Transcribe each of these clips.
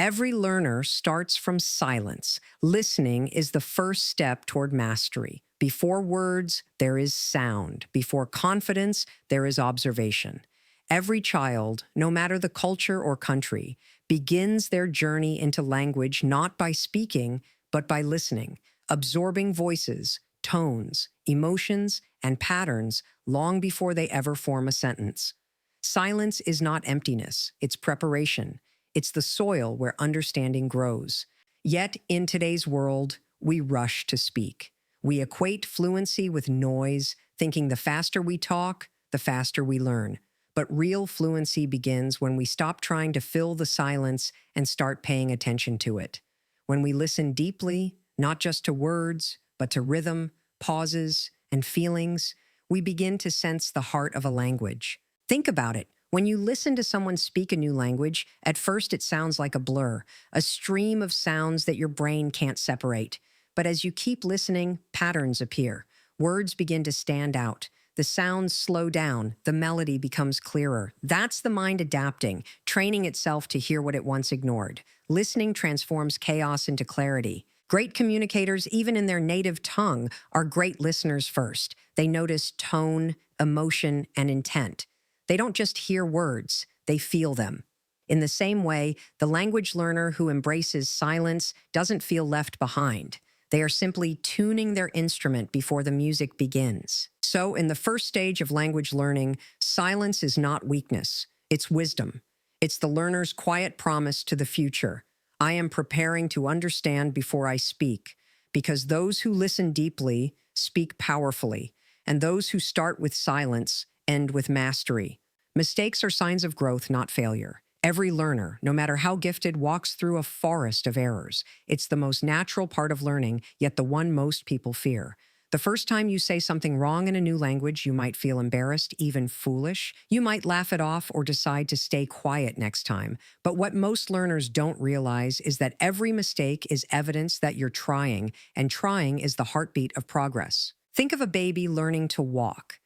Every learner starts from silence. Listening is the first step toward mastery. Before words, there is sound. Before confidence, there is observation. Every child, no matter the culture or country, begins their journey into language not by speaking, but by listening, absorbing voices, tones, emotions, and patterns long before they ever form a sentence. Silence is not emptiness, it's preparation. It's the soil where understanding grows. Yet, in today's world, we rush to speak. We equate fluency with noise, thinking the faster we talk, the faster we learn. But real fluency begins when we stop trying to fill the silence and start paying attention to it. When we listen deeply, not just to words, but to rhythm, pauses, and feelings, we begin to sense the heart of a language. Think about it. When you listen to someone speak a new language, at first it sounds like a blur, a stream of sounds that your brain can't separate. But as you keep listening, patterns appear. Words begin to stand out. The sounds slow down. The melody becomes clearer. That's the mind adapting, training itself to hear what it once ignored. Listening transforms chaos into clarity. Great communicators, even in their native tongue, are great listeners first. They notice tone, emotion, and intent. They don't just hear words, they feel them. In the same way, the language learner who embraces silence doesn't feel left behind. They are simply tuning their instrument before the music begins. So, in the first stage of language learning, silence is not weakness, it's wisdom. It's the learner's quiet promise to the future. I am preparing to understand before I speak, because those who listen deeply speak powerfully, and those who start with silence end with mastery. Mistakes are signs of growth, not failure. Every learner, no matter how gifted, walks through a forest of errors. It's the most natural part of learning, yet the one most people fear. The first time you say something wrong in a new language, you might feel embarrassed, even foolish. You might laugh it off or decide to stay quiet next time. But what most learners don't realize is that every mistake is evidence that you're trying, and trying is the heartbeat of progress. Think of a baby learning to walk.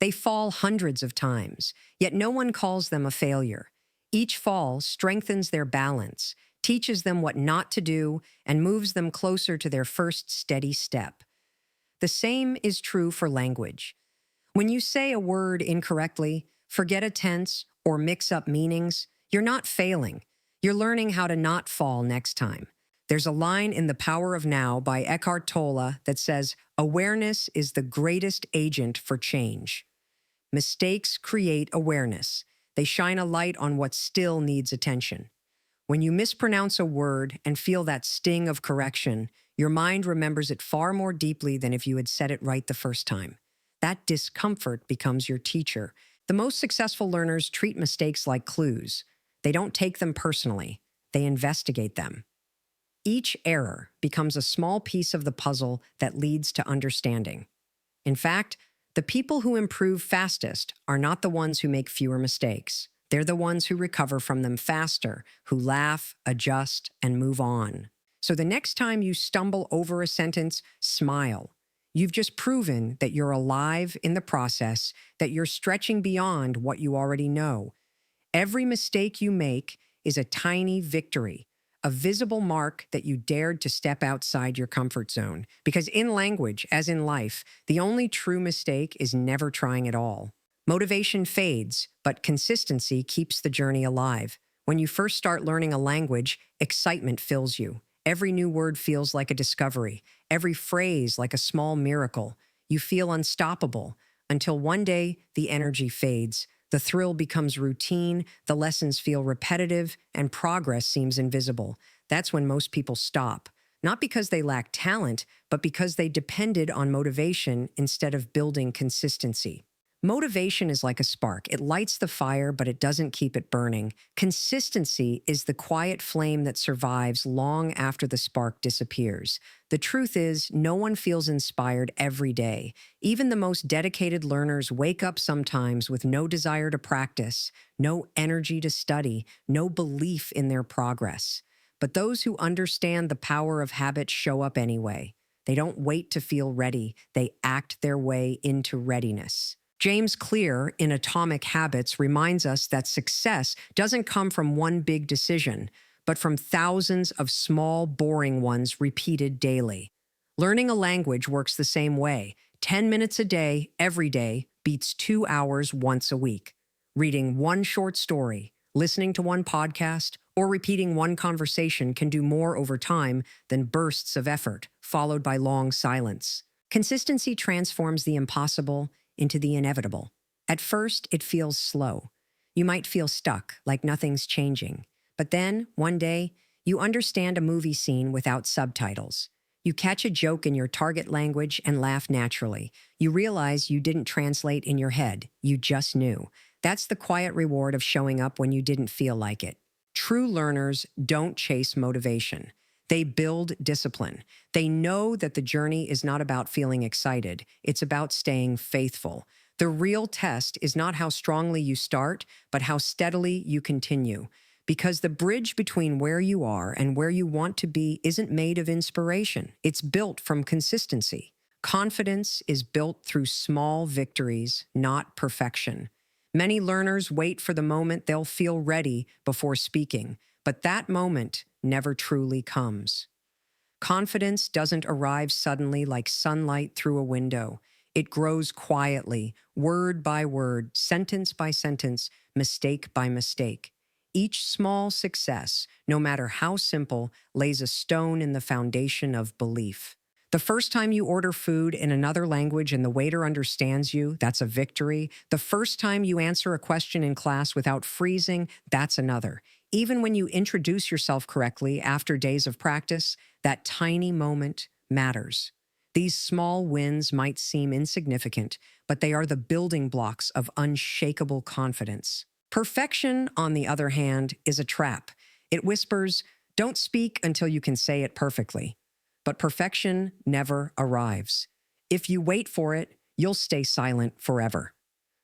They fall hundreds of times, yet no one calls them a failure. Each fall strengthens their balance, teaches them what not to do, and moves them closer to their first steady step. The same is true for language. When you say a word incorrectly, forget a tense, or mix up meanings, you're not failing. You're learning how to not fall next time. There's a line in The Power of Now by Eckhart Tolle that says, "Awareness is the greatest agent for change." Mistakes create awareness. They shine a light on what still needs attention. When you mispronounce a word and feel that sting of correction, your mind remembers it far more deeply than if you had said it right the first time. That discomfort becomes your teacher. The most successful learners treat mistakes like clues. They don't take them personally. They investigate them. Each error becomes a small piece of the puzzle that leads to understanding. In fact, the people who improve fastest are not the ones who make fewer mistakes. They're the ones who recover from them faster, who laugh, adjust, and move on. So the next time you stumble over a sentence, smile. You've just proven that you're alive in the process, that you're stretching beyond what you already know. Every mistake you make is a tiny victory, a visible mark that you dared to step outside your comfort zone. Because in language, as in life, the only true mistake is never trying at all. Motivation fades, but consistency keeps the journey alive. When you first start learning a language, excitement fills you. Every new word feels like a discovery, every phrase like a small miracle. You feel unstoppable until one day the energy fades. The thrill becomes routine, the lessons feel repetitive, and progress seems invisible. That's when most people stop. Not because they lack talent, but because they depended on motivation instead of building consistency. Motivation is like a spark. It lights the fire, but it doesn't keep it burning. Consistency is the quiet flame that survives long after the spark disappears. The truth is, no one feels inspired every day. Even the most dedicated learners wake up sometimes with no desire to practice, no energy to study, no belief in their progress. But those who understand the power of habit show up anyway. They don't wait to feel ready. They act their way into readiness. James Clear, in Atomic Habits, reminds us that success doesn't come from one big decision, but from thousands of small, boring ones repeated daily. Learning a language works the same way. 10 minutes a day, every day, beats 2 hours once a week. Reading one short story, listening to one podcast, or repeating one conversation can do more over time than bursts of effort, followed by long silence. Consistency transforms the impossible into the inevitable. At first, it feels slow. You might feel stuck, like nothing's changing. But then, one day, you understand a movie scene without subtitles. You catch a joke in your target language and laugh naturally. You realize you didn't translate in your head, you just knew. That's the quiet reward of showing up when you didn't feel like it. True learners don't chase motivation. They build discipline. They know that the journey is not about feeling excited. It's about staying faithful. The real test is not how strongly you start, but how steadily you continue. Because the bridge between where you are and where you want to be isn't made of inspiration. It's built from consistency. Confidence is built through small victories, not perfection. Many learners wait for the moment they'll feel ready before speaking, but that moment never truly comes. Confidence doesn't arrive suddenly like sunlight through a window. It grows quietly, word by word, sentence by sentence, mistake by mistake. Each small success, no matter how simple, lays a stone in the foundation of belief. The first time you order food in another language and the waiter understands you, that's a victory. The first time you answer a question in class without freezing, that's another. Even when you introduce yourself correctly after days of practice, that tiny moment matters. These small wins might seem insignificant, but they are the building blocks of unshakable confidence. Perfection, on the other hand, is a trap. It whispers, "Don't speak until you can say it perfectly." But perfection never arrives. If you wait for it, you'll stay silent forever.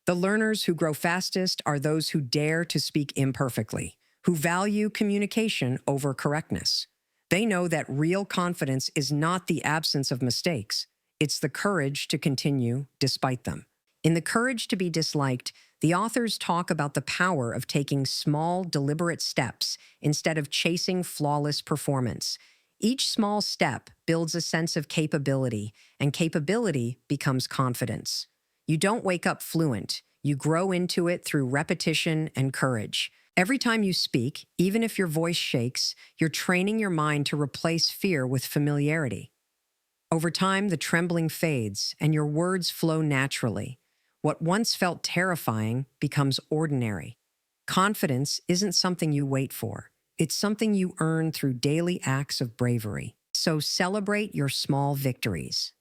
The learners who grow fastest are those who dare to speak imperfectly, who value communication over correctness. They know that real confidence is not the absence of mistakes. It's the courage to continue despite them. In The Courage to be Disliked, the authors talk about the power of taking small, deliberate steps instead of chasing flawless performance. Each small step builds a sense of capability, and capability becomes confidence. You don't wake up fluent. You grow into it through repetition and courage. Every time you speak, even if your voice shakes, you're training your mind to replace fear with familiarity. Over time, the trembling fades, and your words flow naturally. What once felt terrifying becomes ordinary. Confidence isn't something you wait for. It's something you earn through daily acts of bravery. So celebrate your small victories.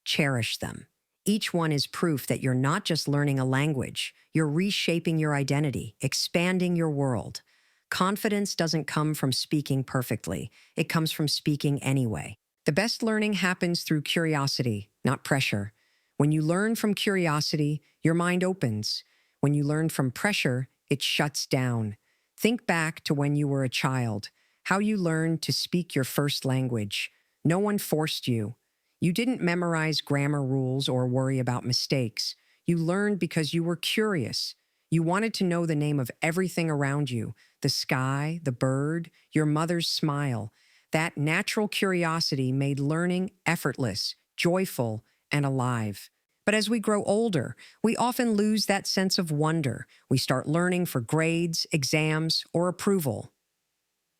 Cherish them. Each one is proof that you're not just learning a language, you're reshaping your identity, expanding your world. Confidence doesn't come from speaking perfectly. It comes from speaking anyway. The best learning happens through curiosity, not pressure. When you learn from curiosity, your mind opens. When you learn from pressure, it shuts down. Think back to when you were a child, how you learned to speak your first language. No one forced you. You didn't memorize grammar rules or worry about mistakes. You learned because you were curious. You wanted to know the name of everything around you, the sky, the bird, your mother's smile. That natural curiosity made learning effortless, joyful, and alive. But as we grow older, we often lose that sense of wonder. We start learning for grades, exams, or approval.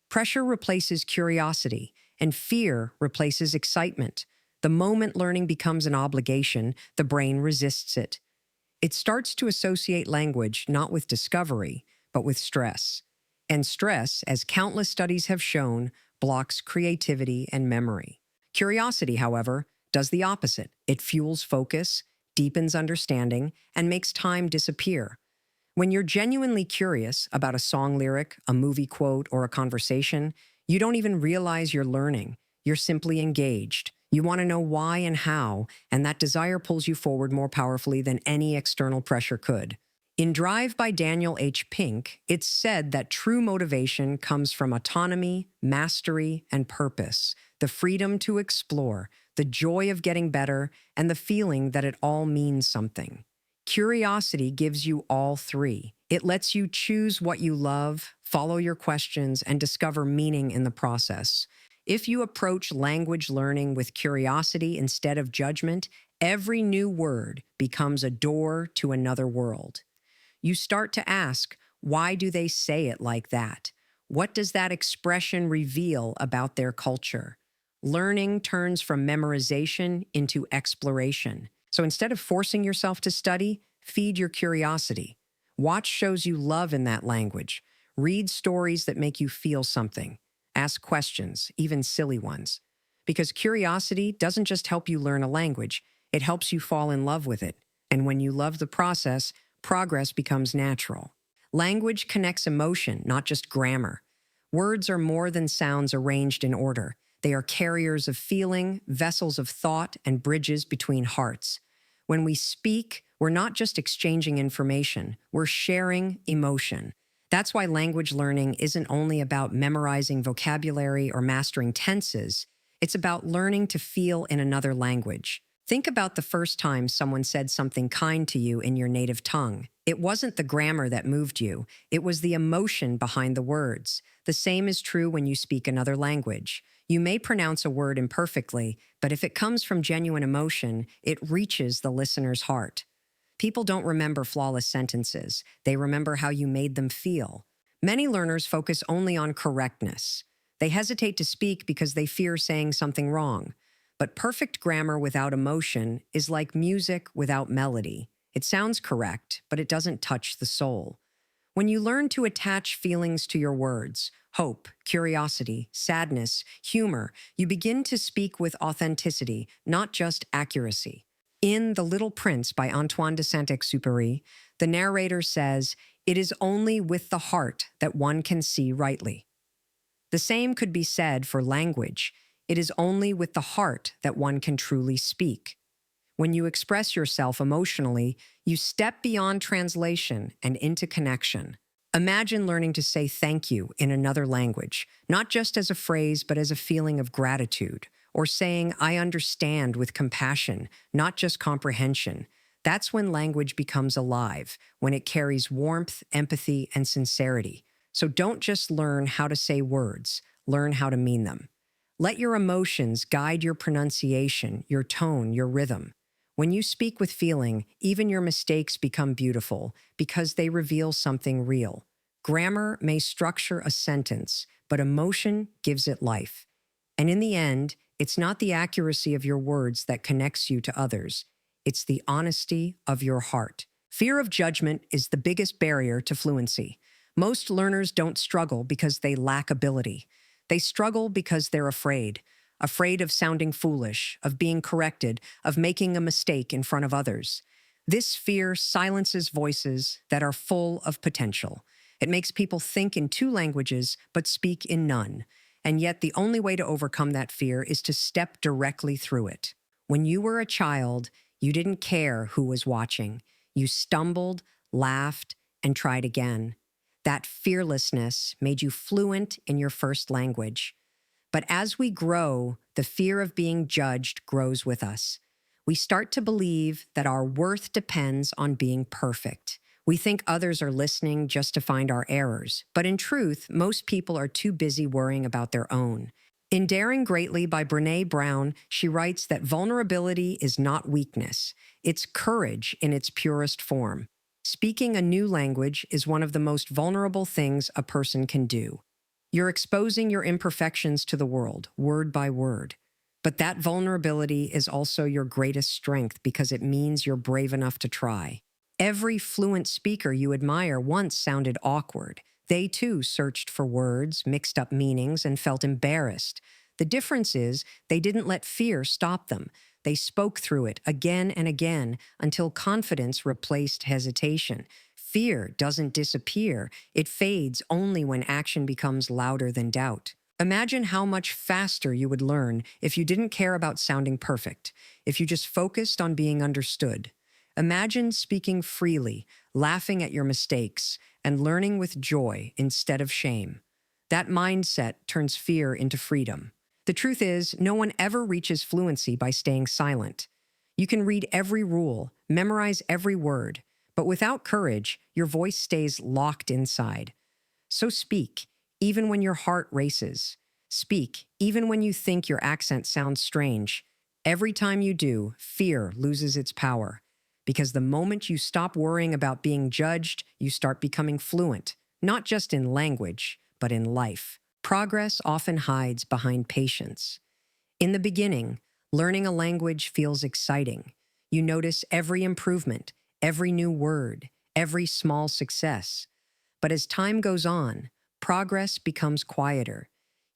Pressure replaces curiosity, and fear replaces excitement. The moment learning becomes an obligation, the brain resists it. It starts to associate language not with discovery, but with stress. And stress, as countless studies have shown, blocks creativity and memory. Curiosity, however, does the opposite. It fuels focus, deepens understanding, and makes time disappear. When you're genuinely curious about a song lyric, a movie quote, or a conversation, you don't even realize you're learning. You're simply engaged. You want to know why and how, and that desire pulls you forward more powerfully than any external pressure could. In Drive by Daniel H. Pink, it's said that true motivation comes from autonomy, mastery, and purpose, the freedom to explore, the joy of getting better, and the feeling that it all means something. Curiosity gives you all three. It lets you choose what you love, follow your questions, and discover meaning in the process. If you approach language learning with curiosity instead of judgment, every new word becomes a door to another world. You start to ask, why do they say it like that? What does that expression reveal about their culture? Learning turns from memorization into exploration. So instead of forcing yourself to study, feed your curiosity. Watch shows you love in that language. Read stories that make you feel something. Ask questions, even silly ones. Because curiosity doesn't just help you learn a language, it helps you fall in love with it. And when you love the process, progress becomes natural. Language connects emotion, not just grammar. Words are more than sounds arranged in order. They are carriers of feeling, vessels of thought, and bridges between hearts. When we speak, we're not just exchanging information, we're sharing emotion. That's why language learning isn't only about memorizing vocabulary or mastering tenses, it's about learning to feel in another language. Think about the first time someone said something kind to you in your native tongue. It wasn't the grammar that moved you, it was the emotion behind the words. The same is true when you speak another language. You may pronounce a word imperfectly, but if it comes from genuine emotion, it reaches the listener's heart. People don't remember flawless sentences. They remember how you made them feel. Many learners focus only on correctness. They hesitate to speak because they fear saying something wrong. But perfect grammar without emotion is like music without melody. It sounds correct, but it doesn't touch the soul. When you learn to attach feelings to your words, hope, curiosity, sadness, humor, you begin to speak with authenticity, not just accuracy. In The Little Prince by Antoine de Saint-Exupéry, the narrator says, "It is only with the heart that one can see rightly." The same could be said for language. It is only with the heart that one can truly speak. When you express yourself emotionally, you step beyond translation and into connection. Imagine learning to say thank you in another language, not just as a phrase, but as a feeling of gratitude, or saying I understand with compassion, not just comprehension. That's when language becomes alive, when it carries warmth, empathy, and sincerity. So don't just learn how to say words, learn how to mean them. Let your emotions guide your pronunciation, your tone, your rhythm. When you speak with feeling, even your mistakes become beautiful because they reveal something real. Grammar may structure a sentence, but emotion gives it life. And in the end, it's not the accuracy of your words that connects you to others. It's the honesty of your heart. Fear of judgment is the biggest barrier to fluency. Most learners don't struggle because they lack ability. They struggle because they're afraid of sounding foolish, of being corrected, of making a mistake in front of others. This fear silences voices that are full of potential. It makes people think in two languages but speak in none. And yet the only way to overcome that fear is to step directly through it. When you were a child, you didn't care who was watching. You stumbled, laughed, and tried again. That fearlessness made you fluent in your first language. But as we grow, the fear of being judged grows with us. We start to believe that our worth depends on being perfect. We think others are listening just to find our errors. But in truth, most people are too busy worrying about their own. In Daring Greatly by Brené Brown, she writes that vulnerability is not weakness. It's courage in its purest form. Speaking a new language is one of the most vulnerable things a person can do. You're exposing your imperfections to the world, word by word. But that vulnerability is also your greatest strength because it means you're brave enough to try. Every fluent speaker you admire once sounded awkward. They too searched for words, mixed up meanings, and felt embarrassed. The difference is they didn't let fear stop them. They spoke through it again and again until confidence replaced hesitation. Fear doesn't disappear. It fades only when action becomes louder than doubt. Imagine how much faster you would learn if you didn't care about sounding perfect, if you just focused on being understood. Imagine speaking freely, laughing at your mistakes, and learning with joy instead of shame. That mindset turns fear into freedom. The truth is, no one ever reaches fluency by staying silent. You can read every rule, memorize every word, But without courage, your voice stays locked inside. So speak, even when your heart races. Speak, even when you think your accent sounds strange. Every time you do, fear loses its power. Because the moment you stop worrying about being judged, you start becoming fluent, not just in language, but in life. Progress often hides behind patience. In the beginning, learning a language feels exciting. You notice every improvement, every new word, every small success. But as time goes on, progress becomes quieter.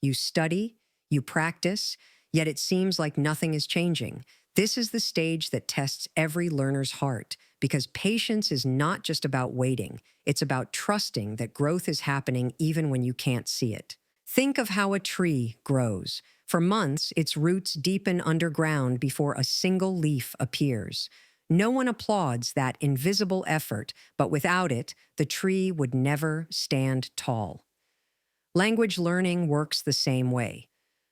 You study, you practice, yet it seems like nothing is changing. This is the stage that tests every learner's heart, because patience is not just about waiting, it's about trusting that growth is happening even when you can't see it. Think of how a tree grows. For months, its roots deepen underground before a single leaf appears. No one applauds that invisible effort, but without it, the tree would never stand tall. Language learning works the same way.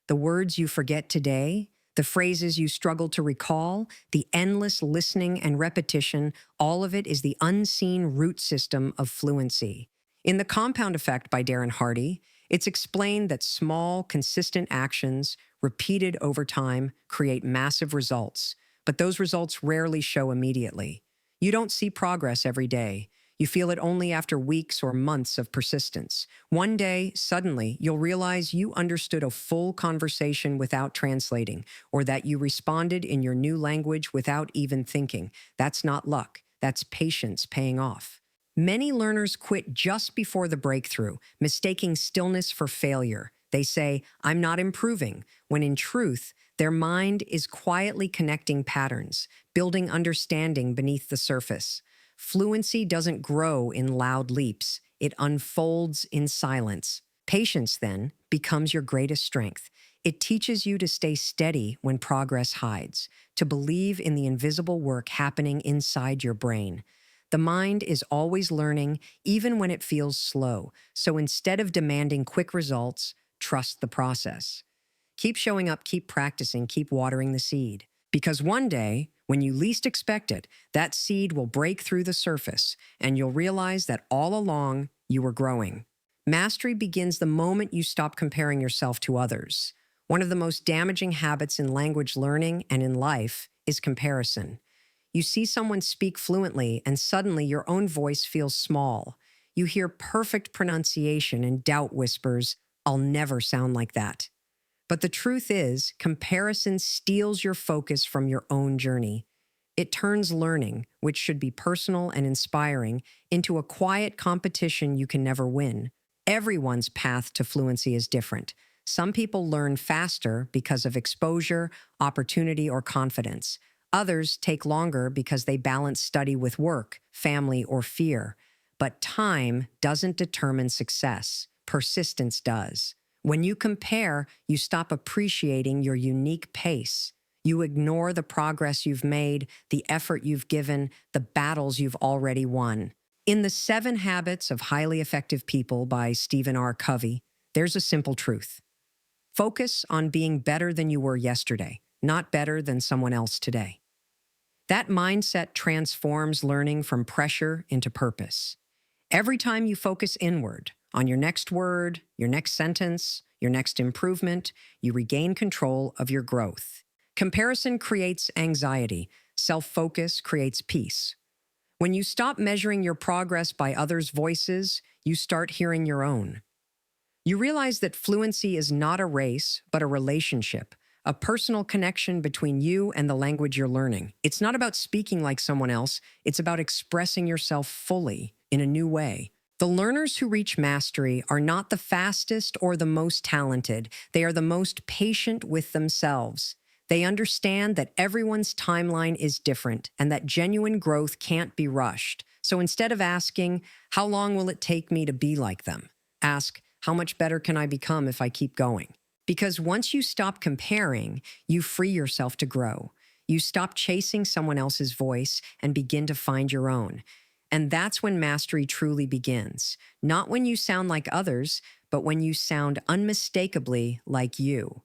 The words you forget today, the phrases you struggle to recall, the endless listening and repetition, all of it is the unseen root system of fluency. In The Compound Effect by Darren Hardy, it's explained that small, consistent actions, repeated over time, create massive results. But those results rarely show immediately. You don't see progress every day. You feel it only after weeks or months of persistence. One day, suddenly, you'll realize you understood a full conversation without translating, or that you responded in your new language without even thinking. That's not luck. That's patience paying off. Many learners quit just before the breakthrough, mistaking stillness for failure. They say, "I'm not improving," when in truth, their mind is quietly connecting patterns, building understanding beneath the surface. Fluency doesn't grow in loud leaps. It unfolds in silence. Patience, then, becomes your greatest strength. It teaches you to stay steady when progress hides, to believe in the invisible work happening inside your brain. The mind is always learning, even when it feels slow. So instead of demanding quick results, trust the process. Keep showing up, keep practicing, keep watering the seed. Because one day, when you least expect it, that seed will break through the surface, and you'll realize that all along you were growing. Mastery begins the moment you stop comparing yourself to others. One of the most damaging habits in language learning and in life is comparison. You see someone speak fluently, and suddenly your own voice feels small. You hear perfect pronunciation, and doubt whispers, "I'll never sound like that." But the truth is, comparison steals your focus from your own journey. It turns learning, which should be personal and inspiring, into a quiet competition you can never win. Everyone's path to fluency is different. Some people learn faster because of exposure, opportunity, or confidence. Others take longer because they balance study with work, family, or fear. But time doesn't determine success. Persistence does. When you compare, you stop appreciating your unique pace. You ignore the progress you've made, the effort you've given, the battles you've already won. In The 7 Habits of Highly Effective People by Stephen R. Covey, there's a simple truth. Focus on being better than you were yesterday, not better than someone else today. That mindset transforms learning from pressure into purpose. Every time you focus inward, on your next word, your next sentence, your next improvement, you regain control of your growth. Comparison creates anxiety. Self-focus creates peace. When you stop measuring your progress by others' voices, you start hearing your own. You realize that fluency is not a race, but a relationship, a personal connection between you and the language you're learning. It's not about speaking like someone else, it's about expressing yourself fully in a new way. The learners who reach mastery are not the fastest or the most talented. They are the most patient with themselves. They understand that everyone's timeline is different and that genuine growth can't be rushed. So instead of asking, "How long will it take me to be like them?" ask, "How much better can I become if I keep going?" Because once you stop comparing, you free yourself to grow. You stop chasing someone else's voice and begin to find your own. And that's when mastery truly begins. Not when you sound like others, but when you sound unmistakably like you.